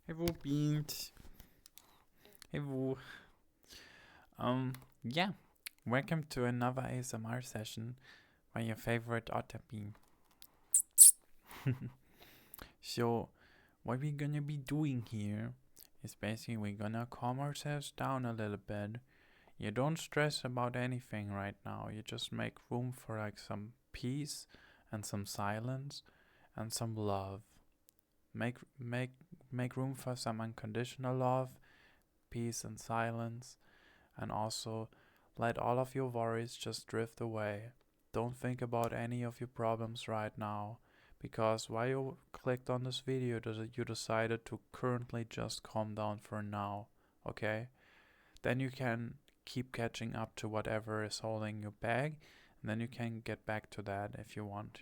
Hey, Wo Beans. Hey, Wo. Yeah. Welcome to another ASMR session by your favorite Otter Bean. So, what we're gonna be doing here is basically we're gonna calm ourselves down a little bit. You don't stress about anything right now. You just make room for like some peace and some silence and some love. Make room for some unconditional love, peace and silence, and also let all of your worries just drift away. Don't think about any of your problems right now, because while you clicked on this video, you decided to currently just calm down for now, okay? Then you can keep catching up to whatever is holding you back, and then you can get back to that if you want,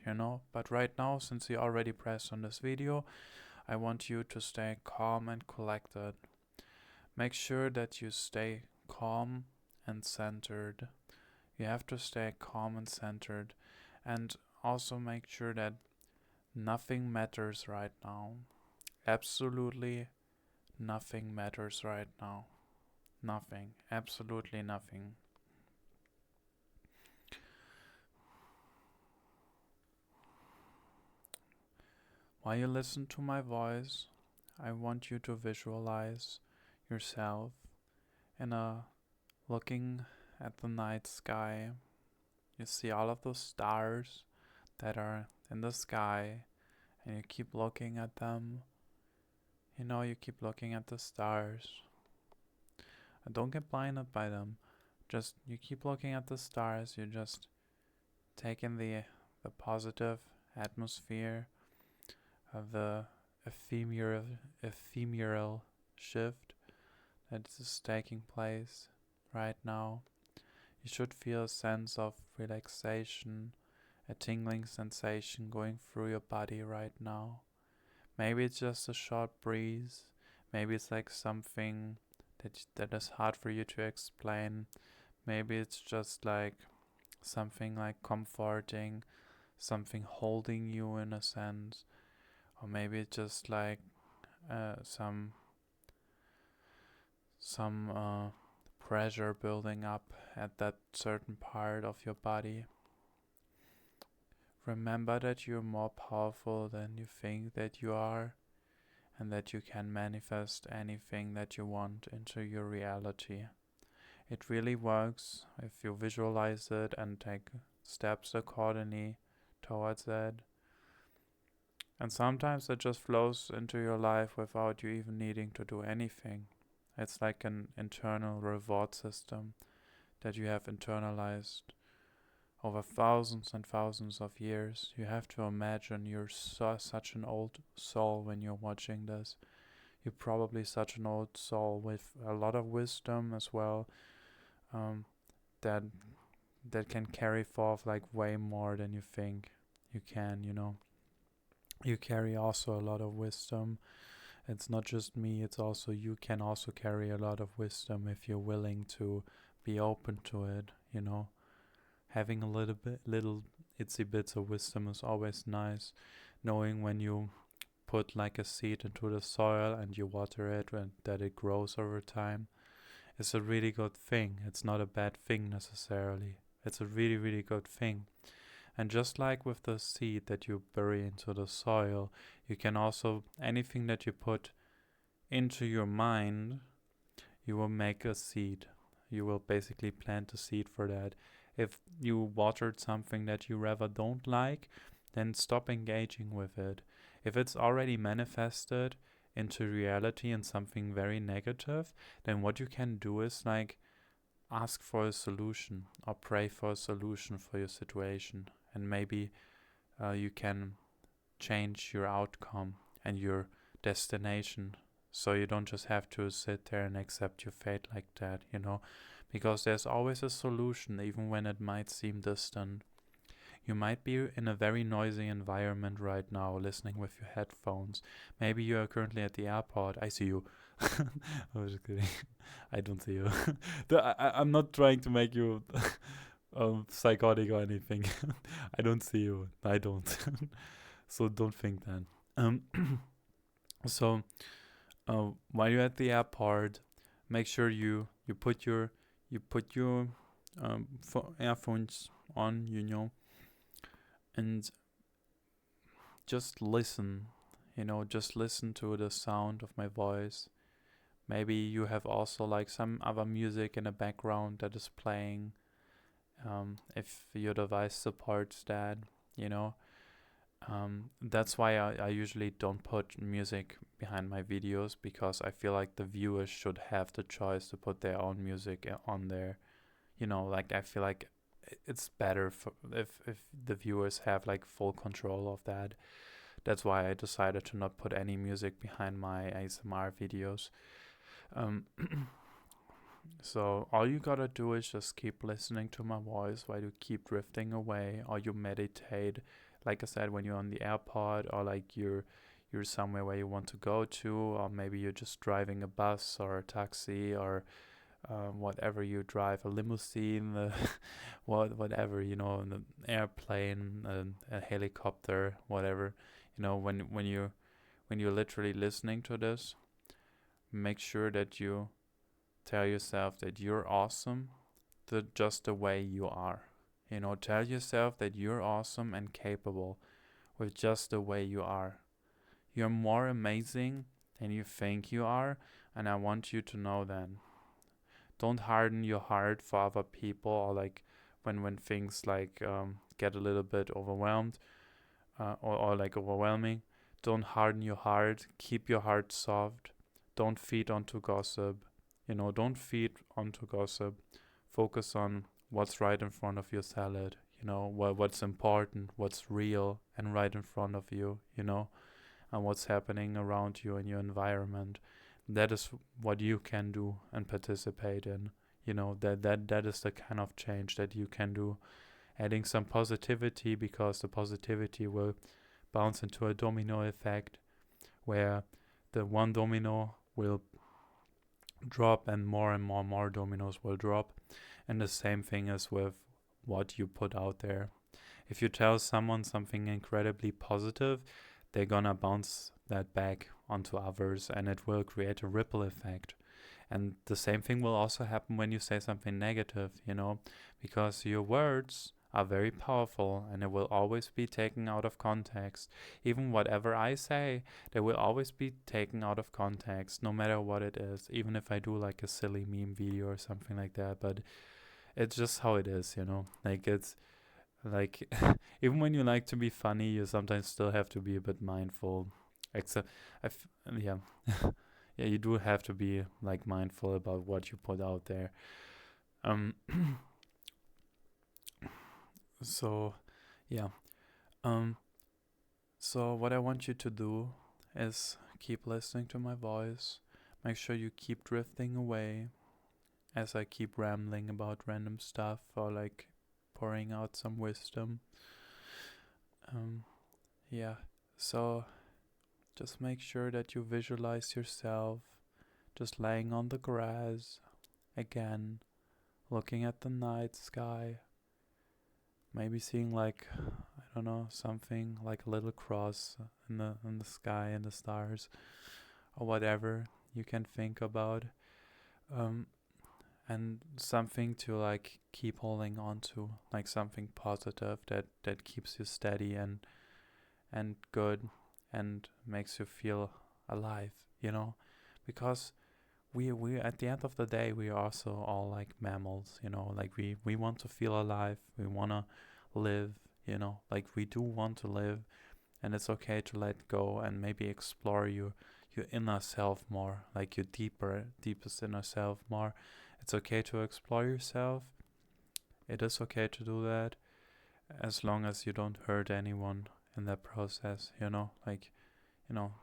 But right now, since you already pressed on this video, I want you to stay calm and collected. Make sure that you stay calm and centered. You have to stay calm and centered, and also make sure that nothing matters right now. Absolutely nothing matters right now. Nothing. Absolutely nothing. While you listen to my voice, I want you to visualize yourself in a looking at the night sky. You see all of those stars that are in the sky, and you keep looking at them. You keep looking at the stars. And don't get blinded by them. Just you keep looking at the stars. You just take in the positive atmosphere of the ephemeral shift that is taking place right now. You should feel a sense of relaxation, a tingling sensation going through your body right now. Maybe it's just a short breeze. Maybe it's like something that is hard for you to explain. Maybe it's just like something like comforting, something holding you in a sense, or maybe it's just like some pressure building up at that certain part of your body. Remember that you're more powerful than you think that you are, and that you can manifest anything that you want into your reality. It really works if you visualize it and take steps accordingly towards it. And sometimes it just flows into your life without you even needing to do anything. It's like an internal reward system that you have internalized over thousands and thousands of years. You have to imagine you're such an old soul when you're watching this. You're probably such an old soul with a lot of wisdom as well, that can carry forth like way more than you think you can. You carry also a lot of wisdom. It's not just me, it's also you can also carry a lot of wisdom if you're willing to be open to it. Having a little itsy bits of wisdom is always nice. Knowing when you put like a seed into the soil and you water it and that it grows over time is a really good thing. It's not a bad thing necessarily. It's a really, really good thing. And just like with the seed that you bury into the soil, you can also, anything that you put into your mind, you will make a seed. You will basically plant a seed for that. If you watered something that you rather don't like, then stop engaging with it. If it's already manifested into reality and something very negative, then what you can do is like ask for a solution or pray for a solution for your situation, and maybe you can change your outcome and your destination, so you don't just have to sit there and accept your fate like that, because there's always a solution, even when it might seem distant. You might be in a very noisy environment right now, listening with your headphones. Maybe you are currently at the airport. I see you. I was just kidding. I don't see you. I'm not trying to make you psychotic or anything. I don't see you. I don't. So don't think that. Um, so While you're at the airport, make sure you put your earphones on, and just listen. Just listen to the sound of my voice. Maybe you have also like some other music in the background that is playing. If your device supports that, you know. That's why I usually don't put music behind my videos, because I feel like the viewers should have the choice to put their own music on there. Like I feel like it's better if the viewers have like full control of that. That's why I decided to not put any music behind my ASMR videos. Um, so all you gotta do is just keep listening to my voice while you keep drifting away, or you meditate. Like I said, when you're on the airport, or like you're somewhere where you want to go to, or maybe you're just driving a bus or a taxi, or whatever you drive, a limousine, whatever, an airplane, a helicopter, whatever. When you're literally listening to this, make sure that you tell yourself that you're awesome, just the way you are. Tell yourself that you're awesome and capable with just the way you are. You're more amazing than you think you are, and I want you to know that. Don't harden your heart for other people, or like when things like get a little bit overwhelmed, or like overwhelming. Don't harden your heart. Keep your heart soft. Don't feed onto gossip. Don't feed onto gossip. Focus on what's right in front of your salad. What's important, what's real and right in front of you. And what's happening around you in your environment. That is what you can do and participate in. That is the kind of change that you can do. Adding some positivity, because the positivity will bounce into a domino effect, where the one domino will drop and more dominoes will drop. And the same thing is with what you put out there. If you tell someone something incredibly positive, they're gonna bounce that back onto others, and it will create a ripple effect. And the same thing will also happen when you say something negative, because your words are very powerful, and it will always be taken out of context. Even whatever I say, they will always be taken out of context, no matter what it is. Even if I do like a silly meme video or something like that, but it's just how it is, Like it's like even when you like to be funny, you sometimes still have to be a bit mindful. Except, yeah, yeah, you do have to be like mindful about what you put out there. Um, so yeah, so what I want you to do is keep listening to my voice. Make sure you keep drifting away as I keep rambling about random stuff, or like pouring out some wisdom. Yeah, so just make sure that you visualize yourself just laying on the grass, again, looking at the night sky, maybe seeing like, I don't know, something like a little cross in the sky and the stars, or whatever you can think about. And something to like keep holding on to, like something positive that keeps you steady and good, and makes you feel alive, because we at the end of the day, we are also all like mammals, like we want to feel alive, we want to live, like we do want to live. And it's okay to let go and maybe explore your inner self more, like your deepest inner self more. It's okay to explore yourself. It is okay to do that, as long as you don't hurt anyone in that process, like, you know,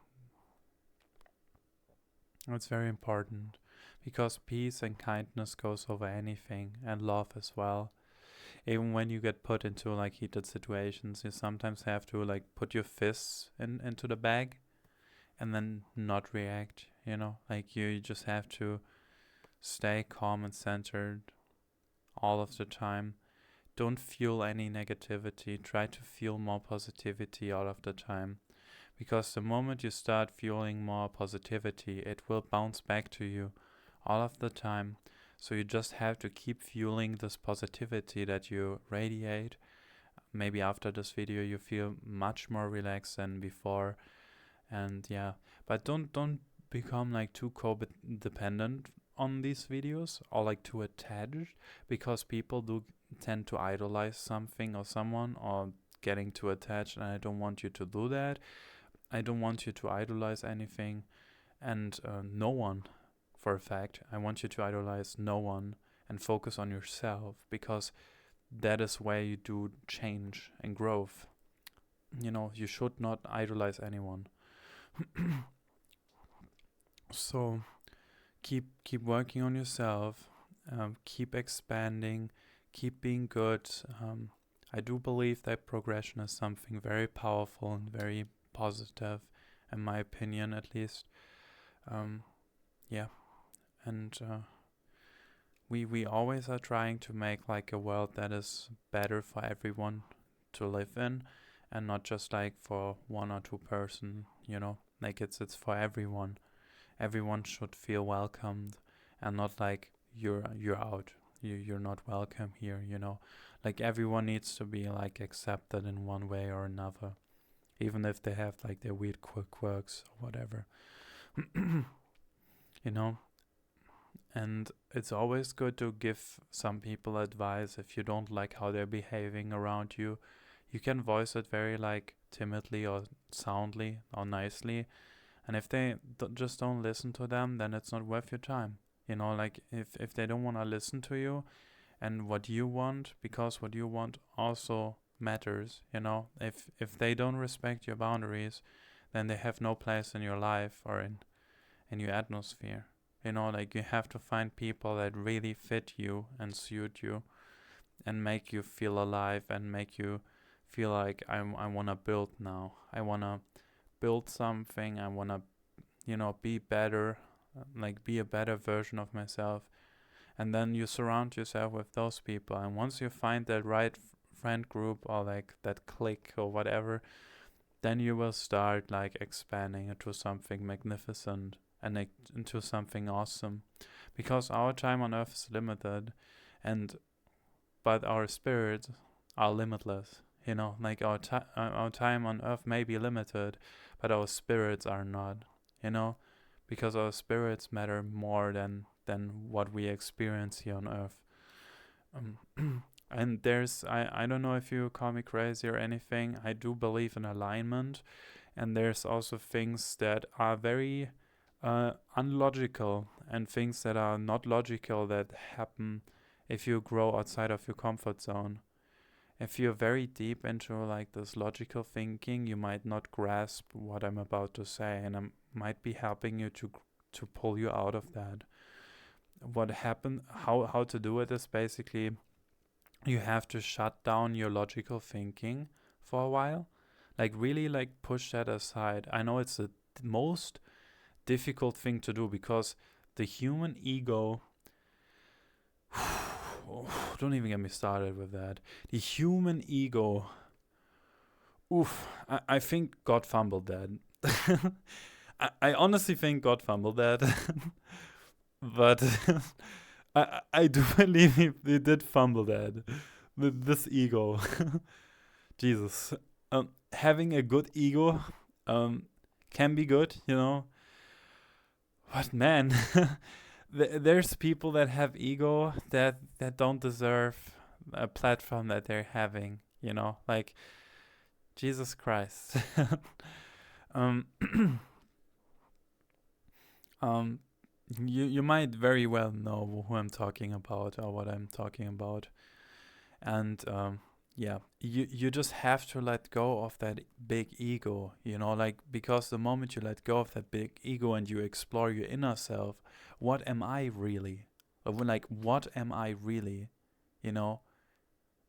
it's very important, because peace and kindness goes over anything, and love as well. Even when you get put into like heated situations, you sometimes have to like put your fists into the bag and then not react, like you just have to stay calm and centered all of the time. Don't fuel any negativity. Try to feel more positivity all of the time, Because the moment you start fueling more positivity, it will bounce back to you all of the time. So you just have to keep fueling this positivity that you radiate. Maybe after this video you feel much more relaxed than before. And yeah, but don't become like too codependent on these videos, or like too attached, because people do tend to idolize something or someone, or getting too attached, and I don't want you to do that. I don't want you to idolize anything, and no one, for a fact. I want you to idolize no one and focus on yourself, because that is where you do change and growth. You know, you should not idolize anyone. So keep working on yourself, keep expanding, keep being good. I do believe that progression is something very powerful and very positive, in my opinion at least. Yeah, and we always are trying to make like a world that is better for everyone to live in, and not just like for one or two person, you know, like it's for everyone. Everyone should feel welcomed, and not like you're out, you're not welcome here, you know. Like everyone needs to be like accepted in one way or another, even if they have like their weird quirks or whatever. You know. And it's always good to give some people advice. If you don't like how they're behaving around you, you can voice it very like timidly or soundly or nicely. And if they just don't listen to them, then it's not worth your time. You know, like if they don't want to listen to you and what you want, because what you want also matters, you know. If they don't respect your boundaries, then they have no place in your life or in your atmosphere. You know, like you have to find people that really fit you and suit you and make you feel alive and make you feel like I want to build now. I want to build something. I want to, you know, be better, like be a better version of myself. And then you surround yourself with those people. And once you find that right friend group or like that clique or whatever, then you will start like expanding into something magnificent and into something awesome, because our time on earth is limited, but our spirits are limitless. You know, like our time on earth may be limited, but our spirits are not. You know, because our spirits matter more than what we experience here on earth. And there's I don't know if you call me crazy or anything. I do believe in alignment, and there's also things that are very unlogical and things that are not logical that happen if you grow outside of your comfort zone. If you're very deep into like this logical thinking, you might not grasp what I'm about to say, and I might be helping you to pull you out of that. What happened? How to do it is basically you have to shut down your logical thinking for a while, like really like push that aside. I know it's the most difficult thing to do, because the human ego don't even get me started with that. The human ego, I think God fumbled that. I honestly think God fumbled that. But I do believe he did fumble that. This ego. Jesus. Having a good ego can be good, you know. But man, there's people that have ego that don't deserve a platform that they're having, you know, like Jesus Christ. um, you might very well know who I'm talking about or what I'm talking about, and yeah, you just have to let go of that big ego, you know, like, because the moment you let go of that big ego and you explore your inner self, what am I really? Like, what am I really? You know,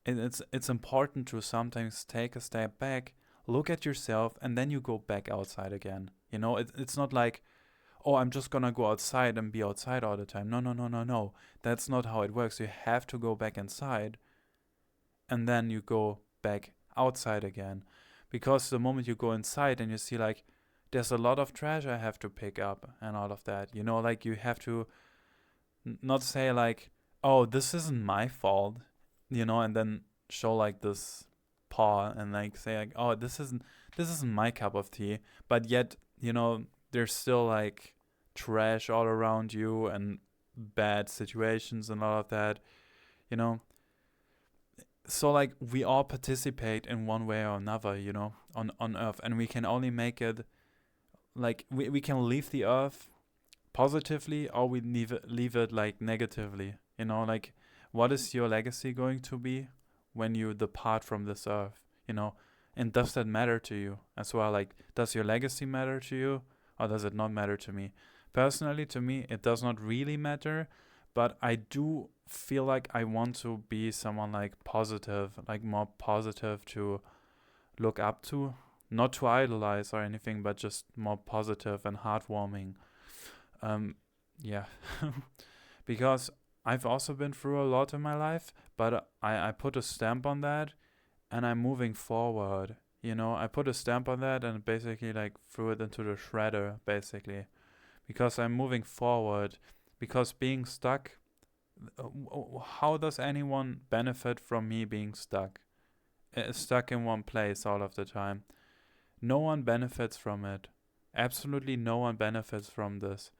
and it's important to sometimes take a step back, look at yourself, and then you go back outside again. You know, it's not like, oh, I'm just gonna go outside and be outside all the time. No. That's not how it works. You have to go back inside, and then you go back outside again, Because the moment you go inside and you see like there's a lot of trash I have to pick up and all of that, like you have to not say like, oh, this isn't my fault, and then show like this paw and like say like, oh, this isn't my cup of tea, but yet there's still like trash all around you and bad situations and all of that, you know so like we all participate in one way or another, on earth, and we can only make it like we can leave the earth positively, or we leave it like negatively, like what is your legacy going to be when you depart from this earth, and does that matter to you as well? Like, does your legacy matter to you, or does it not matter to me? Personally, to me it does not really matter, but I do feel like I want to be someone like positive, like more positive to look up to, not to idolize or anything, but just more positive and heartwarming. Yeah, because I've also been through a lot in my life, but I put a stamp on that, and I'm moving forward. I put a stamp on that and basically like threw it into the shredder, basically, because I'm moving forward. Because being stuck, how does anyone benefit from me being stuck? Stuck in one place all of the time. No one benefits from it. Absolutely no one benefits from this.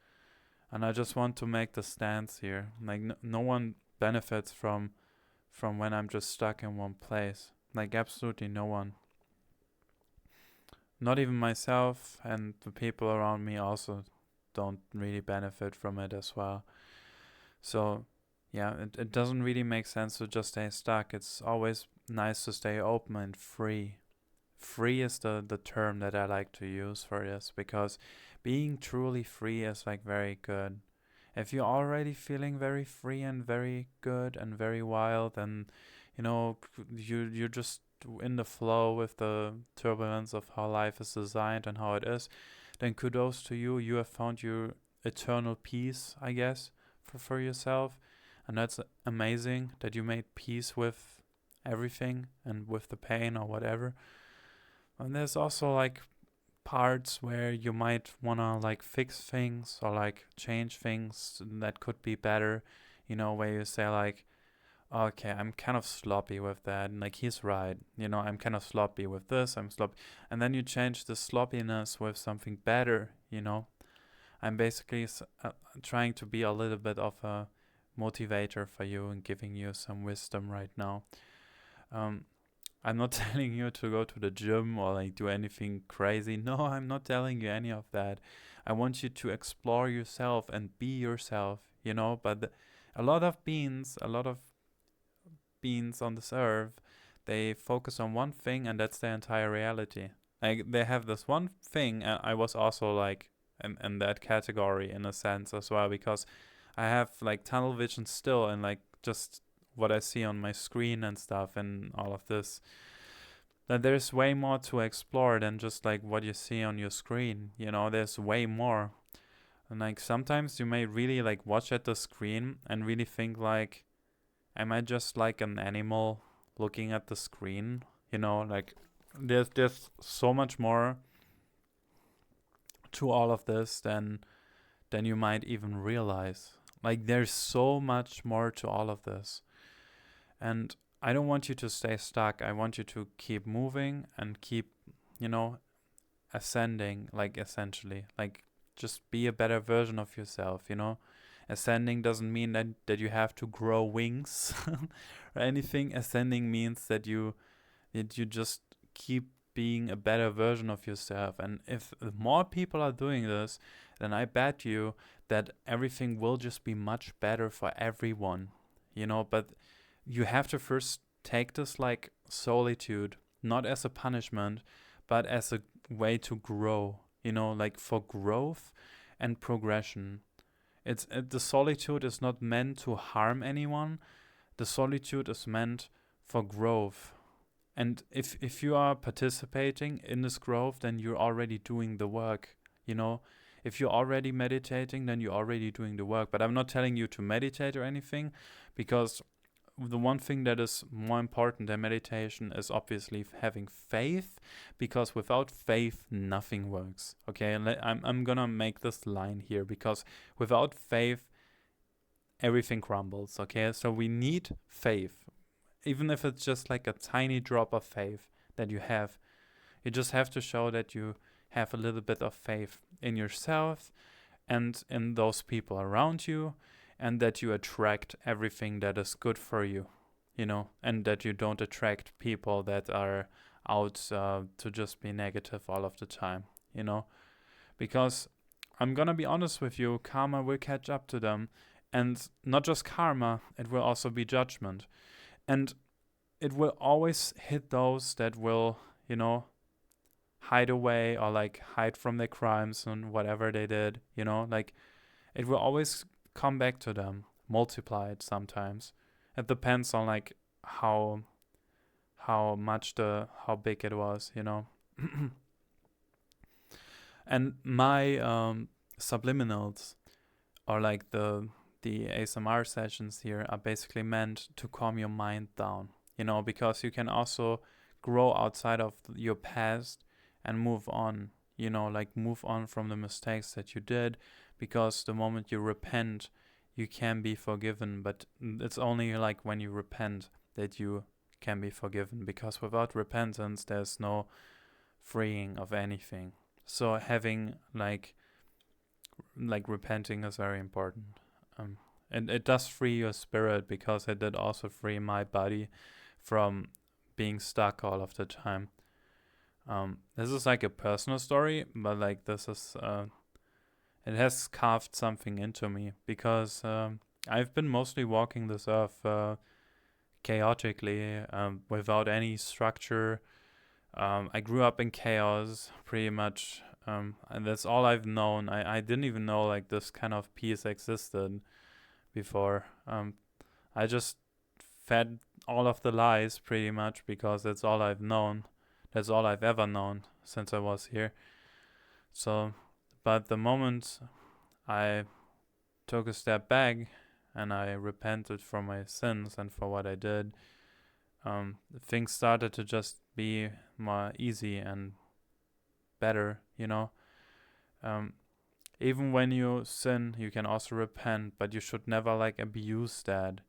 And I just want to make the stance here. Like no one benefits from when I'm just stuck in one place. Like absolutely no one. Not even myself, and the people around me also don't really benefit from it as well. So yeah, it doesn't really make sense to just stay stuck. It's always nice to stay open and free. Free is the term that I like to use for this, because being truly free is like very good. If you're already feeling very free and very good and very wild, and you're just in the flow with the turbulence of how life is designed and how it is, then kudos to you. You have found your eternal peace, I guess, for yourself. And that's amazing that you made peace with everything and with the pain or whatever. And there's also like parts where you might want to like fix things or like change things that could be better, where you say like, okay, I'm kind of sloppy with that, and like he's right, I'm kind of sloppy with this, I'm sloppy, and then you change the sloppiness with something better. I'm basically trying to be a little bit of a motivator for you and giving you some wisdom right now. I'm not telling you to go to the gym or like do anything crazy. No, I'm not telling you any of that. I want you to explore yourself and be yourself, but a lot of beings on this earth, they focus on one thing, and that's their entire reality. Like they have this one thing, and I was also like in that category in a sense as well, because I have like tunnel vision still, and like just what I see on my screen and stuff and all of this. That there's way more to explore than just like what you see on your screen. There's way more. And like sometimes you may really like watch at the screen and really think like, am I just like an animal looking at the screen? Like there's so much more to all of this than you might even realize. Like there's so much more to all of this. And I don't want you to stay stuck. I want you to keep moving and keep, ascending, like essentially. Like just be a better version of yourself, Ascending doesn't mean that you have to grow wings or anything. Ascending means that you just keep being a better version of yourself. And if more people are doing this, then I bet you that everything will just be much better for everyone, But you have to first take this like solitude, not as a punishment, but as a way to grow, like for growth and progression. The solitude is not meant to harm anyone. The solitude is meant for growth. And if you are participating in this growth, then you're already doing the work, If you're already meditating, then you're already doing the work. But I'm not telling you to meditate or anything, because the one thing that is more important than meditation is obviously having faith, because without faith, nothing works. Okay, and I'm gonna make this line here, because without faith, everything crumbles. Okay, so we need faith, even if it's just like a tiny drop of faith that you have. You just have to show that you have a little bit of faith in yourself and in those people around you, and that you attract everything that is good for you, and that you don't attract people that are out to just be negative all of the time, because I'm gonna be honest with you, karma will catch up to them, and not just karma, it will also be judgment, and it will always hit those that will, hide away or like hide from their crimes and whatever they did, like it will always come back to them, multiplied sometimes. It depends on like how big it was, And my subliminals, or like the ASMR sessions here, are basically meant to calm your mind down, because you can also grow outside of your past and move on, like move on from the mistakes that you did, because the moment you repent, you can be forgiven. But it's only like when you repent that you can be forgiven, because without repentance, there's no freeing of anything. So having like repenting is very important. And it does free your spirit, because it did also free my body from being stuck all of the time. This is like a personal story, but like this is it has carved something into me, because I've been mostly walking this earth chaotically, without any structure. I grew up in chaos pretty much, and that's all I've known. I didn't even know like this kind of peace existed before. I just fed all of the lies pretty much, because that's all I've known. That's all I've ever known since I was here. So, but the moment I took a step back and I repented for my sins and for what I did, things started to just be more easy and better, Even when you sin, you can also repent, but you should never like abuse that,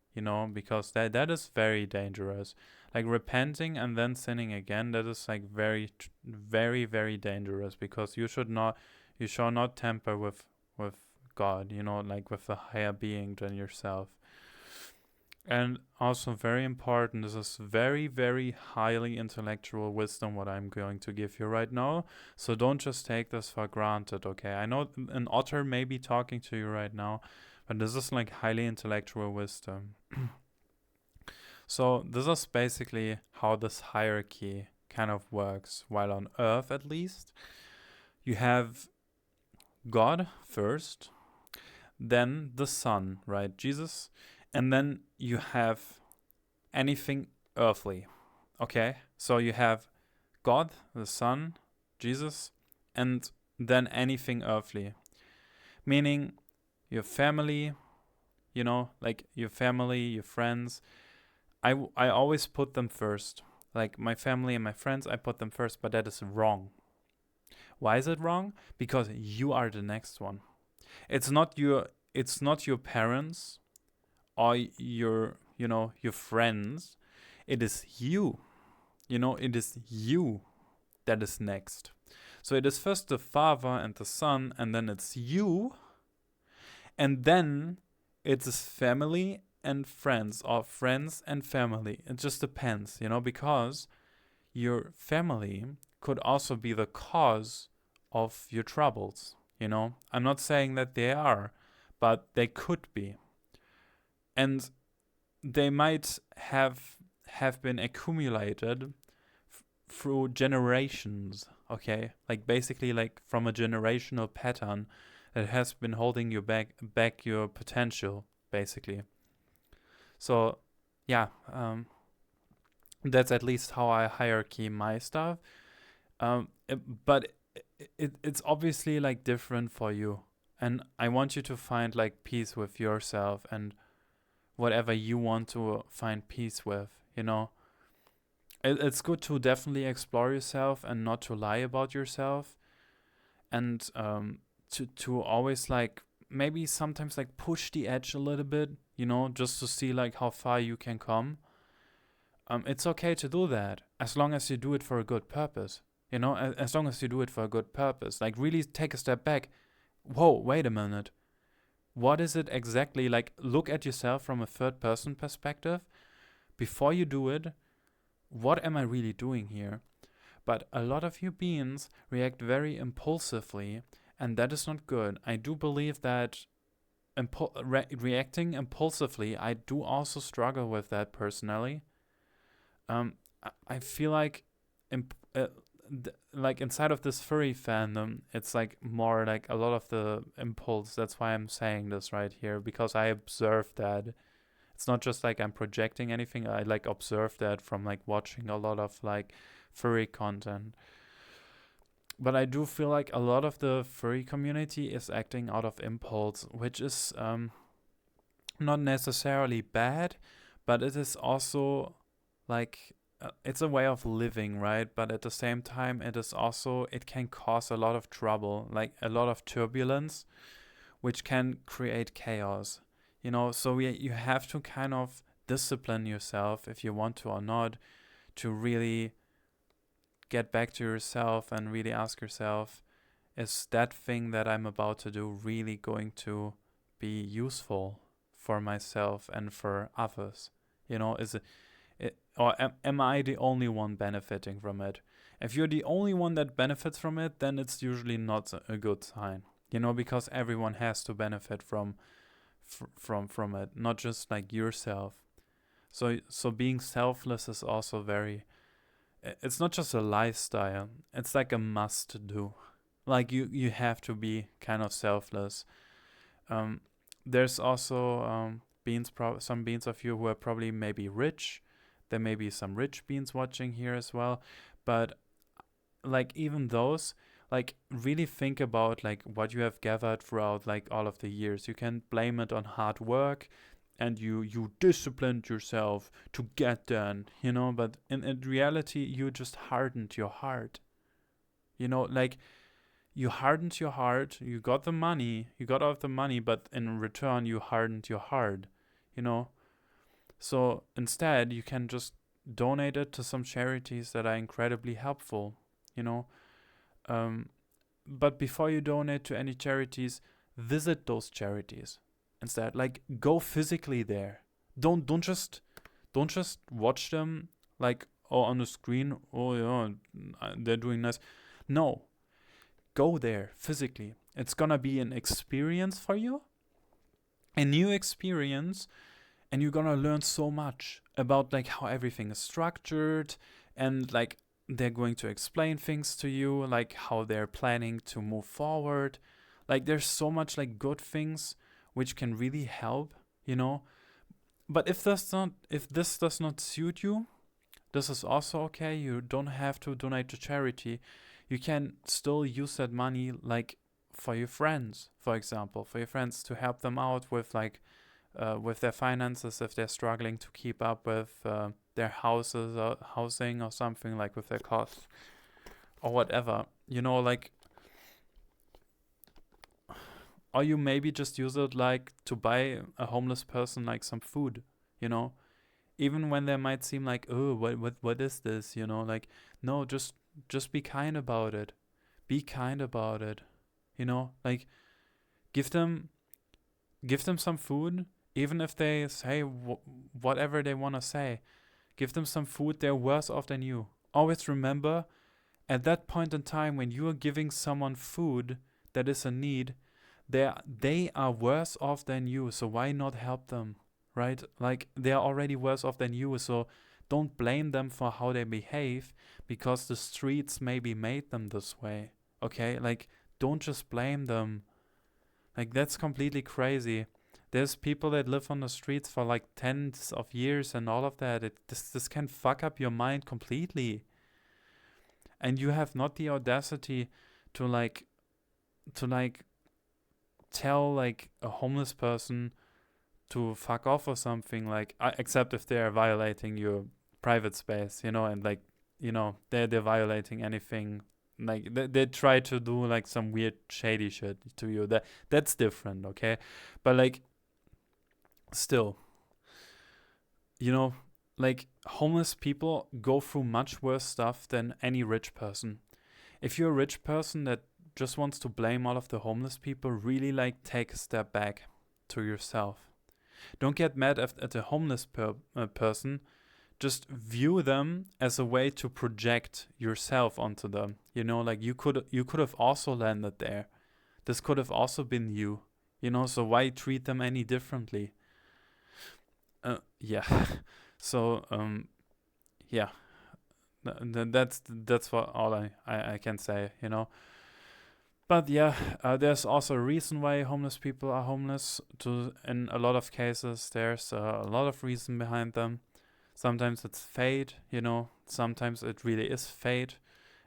because that is very dangerous. Like repenting and then sinning again, that is like very, very, very dangerous, because you shall not tamper with God, like with a higher being than yourself. And also very important, this is very, very highly intellectual wisdom what I'm going to give you right now. So don't just take this for granted, okay? I know an otter may be talking to you right now, but this is like highly intellectual wisdom. So this is basically how this hierarchy kind of works, while on Earth at least. You have God first, then the Son, right, Jesus, and then you have anything earthly, okay? So you have God, the Son, Jesus, and then anything earthly, meaning your family, like your family, your friends. I always put them first. Like my family and my friends, I put them first, but that is wrong. Why is it wrong? Because you are the next one. It's not your parents or your friends. It is you. It is you that is next. So it is first the Father and the Son, and then it's you, and then it's family and friends, or friends and family. It just depends, because your family could also be the cause of your troubles, I'm not saying that they are, but they could be. And they might have been accumulated through generations, okay? Like basically like from a generational pattern that has been holding you back your potential, basically. So, yeah, that's at least how I hierarchy my stuff. But it's obviously like different for you, and I want you to find like peace with yourself and whatever you want to find peace with, you know. It's good to definitely explore yourself and not to lie about yourself, and to always like maybe sometimes like push the edge a little bit, you know, just to see like how far you can come. It's okay to do that as long as you do it for a good purpose, you know, as long as you do it for a good purpose. Like really take a step back. Whoa, wait a minute. What is it exactly? Like look at yourself from a third person perspective before you do it. What am I really doing here? But a lot of you beings react very impulsively, and that is not good. I do believe that reacting impulsively, I do also struggle with that personally. I feel like, like inside of this furry fandom, it's like more like a lot of the impulse. That's why I'm saying this right here, because I observed that. It's not just like I'm projecting anything. I like observed that from like watching a lot of like furry content. But I do feel like a lot of the furry community is acting out of impulse, which is not necessarily bad, but it is also like it's a way of living, right? But at the same time, it can cause a lot of trouble, like a lot of turbulence, which can create chaos, you know. So you have to kind of discipline yourself, if you want to or not, to really get back to yourself and really ask yourself, is that thing that I'm about to do really going to be useful for myself and for others? You know, is it or am I the only one benefiting from it? If you're the only one that benefits from it, then it's usually not a good sign, you know, because everyone has to benefit from it, not just like yourself. So being selfless is also very, it's not just a lifestyle, it's like a must do. Like you have to be kind of selfless. There's also some beans of you who are probably maybe rich. There may be some rich beans watching here as well, but like even those, like really think about like what you have gathered throughout like all of the years. You can blame it on hard work, and you disciplined yourself to get done, you know, but in reality you just hardened your heart, you know, like you hardened your heart, you got all of the money, but in return you hardened your heart, you know. So instead you can just donate it to some charities that are incredibly helpful, you know. But before you donate to any charities, visit those charities instead. Like go physically there. Don't just watch them like, oh, on the screen. Oh yeah, they're doing nice. No, go there physically. It's gonna be an experience for you, a new experience, and you're gonna learn so much about like how everything is structured, and like they're going to explain things to you, like how they're planning to move forward. Like there's so much like good things which can really help, you know. But if this does not suit you, this is also okay. You don't have to donate to charity. You can still use that money like for your friends, for example, for your friends, to help them out with like with their finances if they're struggling to keep up with their housing or something, like with their costs or whatever, you know, like. Or you maybe just use it like to buy a homeless person like some food, you know, even when they might seem like, oh, what is this, you know, like, no, just be kind about it. Be kind about it, you know, like give them some food, even if they say whatever they want to say. Give them some food. They're worse off than you. Always remember, at that point in time when you are giving someone food that is in need, they are worse off than you. So why not help them, right? Like they are already worse off than you. So don't blame them for how they behave, because the streets maybe made them this way. Okay, like don't just blame them. Like that's completely crazy. There's people that live on the streets for like tens of years and all of that. This can fuck up your mind completely. And you have not the audacity to like tell like a homeless person to fuck off or something, like except if they are violating your private space, you know, and like, you know, they're violating anything, like they try to do like some weird shady shit to you, that's different, okay? But like, still, you know, like homeless people go through much worse stuff than any rich person. If you're a rich person that just wants to blame all of the homeless people, really like take a step back to yourself. Don't get mad at a homeless person. Just view them as a way to project yourself onto them. You know, like you could have also landed there. This could have also been you. You know, so why treat them any differently? Yeah. So yeah. That's what all I can say. You know. But yeah, there's also a reason why homeless people are homeless. In a lot of cases, there's a lot of reason behind them. Sometimes it's fate, you know. Sometimes it really is fate,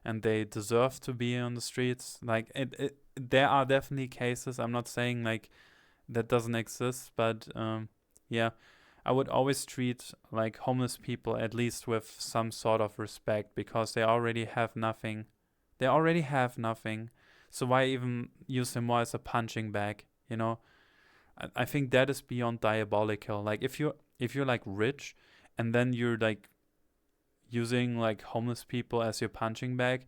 and they deserve to be on the streets. Like there are definitely cases. I'm not saying like that doesn't exist, but yeah, I would always treat like homeless people at least with some sort of respect, because they already have nothing. They already have nothing. So why even use them more as a punching bag? You know, I think that is beyond diabolical. Like if you're like rich, and then you're like using like homeless people as your punching bag,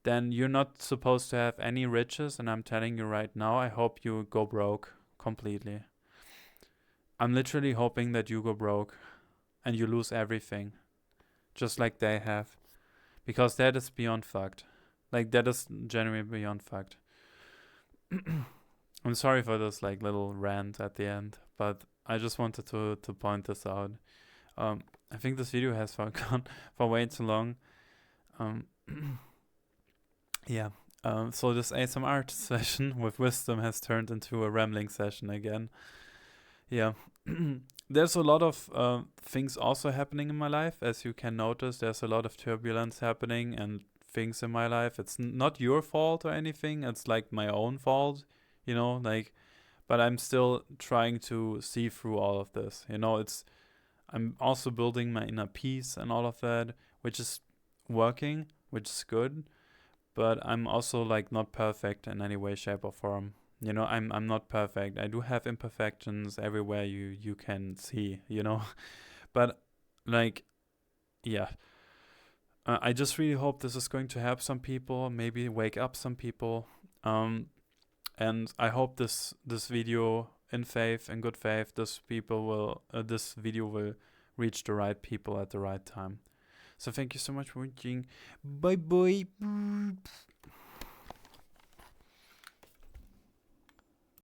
then you're not supposed to have any riches. And I'm telling you right now, I hope you go broke completely. I'm literally hoping that you go broke and you lose everything, just like they have, because that is beyond fucked. Like that is genuinely beyond fucked. I'm sorry for this like little rant at the end, but I just wanted to point this out. I think this video has gone for way too long. Yeah. So this ASMR session with wisdom has turned into a rambling session again. Yeah. There's a lot of things also happening in my life. As you can notice, there's a lot of turbulence happening and things in my life. It's not your fault or anything. It's like my own fault, you know, like, but I'm still trying to see through all of this. You know, I'm also building my inner peace and all of that, which is working, which is good. But I'm also like not perfect in any way, shape, or form. You know, I'm not perfect. I do have imperfections everywhere you can see. You know, but like, yeah. I just really hope this is going to help some people, maybe wake up some people. And I hope this video, in faith, in good faith, this video will reach the right people at the right time. So thank you so much for watching. Bye bye.